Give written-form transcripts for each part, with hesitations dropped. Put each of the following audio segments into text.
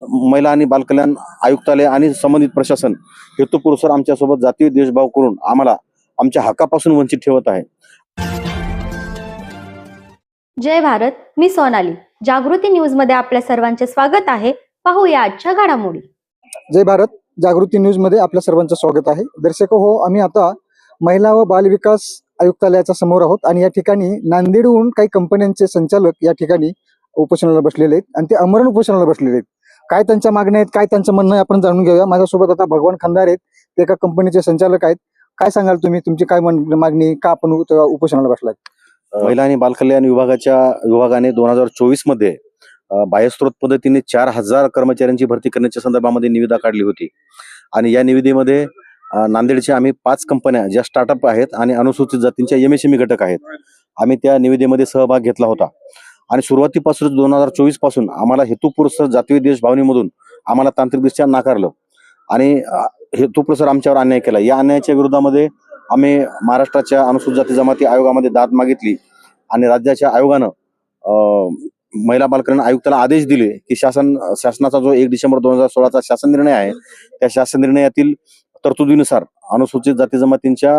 महिला आणि बालकल्याण आयुक्तालय आणि संबंधित प्रशासन हेतुपुरस्सर आमच्यासोबत जातीय देशभाव करून आम्हाला आमच्या हक्कापासून वंचित ठेवत आहे. जय भारत, मी सोनाली. जागृती न्यूज मध्ये आपल्या सर्वांचे स्वागत आहे. पाहूया आजच्या घडामोडी. जय भारत, जागृती न्यूज मध्ये आपल्या सर्वांचं स्वागत आहे. दर्शक हो, आम्ही आता महिला व बाल विकास आयुक्तालयाच्या समोर आहोत आणि या ठिकाणी नांदेडहून काही कंपन्यांचे संचालक या ठिकाणी उपोषणाला बसलेले आहेत आणि ते आमरण उपोषणाला बसलेले आहेत. काय त्यांच्या मागण्या आहेत, काय त्यांचं म्हणणं आहे, आपण जाणून घेऊया. माझ्यासोबत आता भगवान खंदार आहेत, ते एका कंपनीचे संचालक आहेत. काय सांगाल तुम्ही, तुमची काय मागणी, का आपण उपोषणाला बसलात? महिला आणि बालकल्याण विभागाने 2024 मध्ये बाह्यस्रोत पद्धतीने 4,000 कर्मचाऱ्यांची भरती करण्याच्या संदर्भामध्ये निविदा काढली होती आणि या निविदेमध्ये नांदेडच्या आम्ही 5 कंपन्या ज्या स्टार्टअप आहेत आणि अनुसूचित जातींच्या MSME घटक आहेत, आम्ही त्या निविदेमध्ये सहभाग घेतला होता आणि सुरुवातीपासून 2024 पासून आम्हाला हेतुपुरस्सर जातीय देशभावनेमधून आम्हाला तांत्रिकदृष्ट्या नाकारलं आणि हेतुपुरस्सर आमच्यावर अन्याय केला. या अन्यायाच्या विरोधामध्ये आम्ही महाराष्ट्राच्या अनुसूचित जाती जमाती आयोगामध्ये दाद मागितली आणि राज्याच्या आयोगानं महिला बालकल्याण आयुक्ताला आदेश दिले की शासनाचा जो 1 डिसेंबर 2016चा शासन निर्णय आहे, त्या शासन निर्णयातील तरतुदीनुसार अनुसूचित जाती जमातींच्या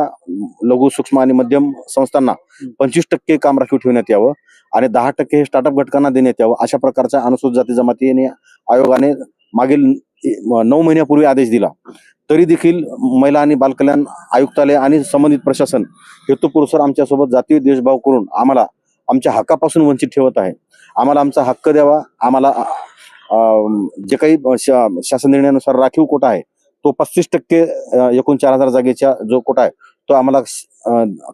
लघु सूक्ष्म आणि मध्यम संस्थांना 25% काम राखीव ठेवण्यात यावं आणि 10% हे स्टार्टअप घटकांना देण्यात यावं, अशा प्रकारचा अनुसूचित जाती जमाती आयोगाने मागील 9 महिन्यापूर्वी आदेश दिला. तरी देखील महिला आणि बालकल्याण आयुक्तालय आणि संबंधित प्रशासन हेतुपुरस्सर आमच्यासोबत जातीय देशभाव करून आम्हाला आमच्या हक्कापासून वंचित ठेवत आहे. आम्हाला आमचा हक्क द्यावा. आम्हाला जे काही शासन निर्णयानुसार राखीव कोटा आहे तो 35% एकूण 4,000 जागेचा जो कोटा आहे तो आम्हाला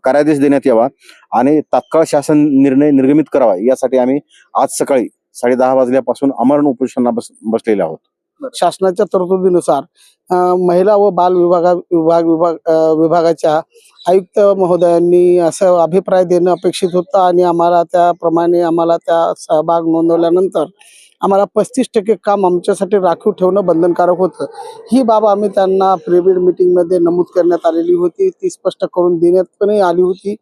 कार्यादेश देण्यात यावा आणि तात्काळ शासन निर्णय निर्गमित करावा, यासाठी आम्ही आज सकाळी 10:30 वाजल्यापासून आमरण उपोषणाला बसलेले आहोत. शासनाच्या तरतुदीनुसार महिला व बाल विभागाच्या आयुक्त महोदयांनी असं अभिप्राय देणं अपेक्षित होतं आणि आम्हाला त्याप्रमाणे त्या सहभाग नोंदवल्यानंतर आम्हाला 35% काम आमच्यासाठी राखीव ठेवणं बंधनकारक होतं. ही बाब आम्ही त्यांना प्रीबिड मीटिंगमध्ये नमूद करण्यात आलेली होती, ती स्पष्ट करून देण्यात पण आली होती.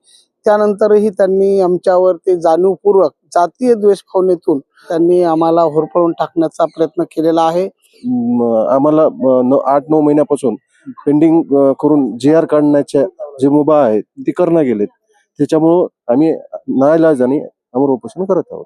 त्यानंतरही त्यांनी आमच्यावर ते जाणीवपूर्वक जातीय द्वेषभावनेतून त्यांनी आम्हाला होरपळून टाकण्याचा प्रयत्न केलेला आहे. आम्हाला 8-9 महिन्यापासून पेंडिंग करून JR काढण्याच्या जे मुभा आहेत ती करणं गेलेत. त्याच्यामुळं आम्ही नाईलाजाने आमरण उपोषण करत आहोत.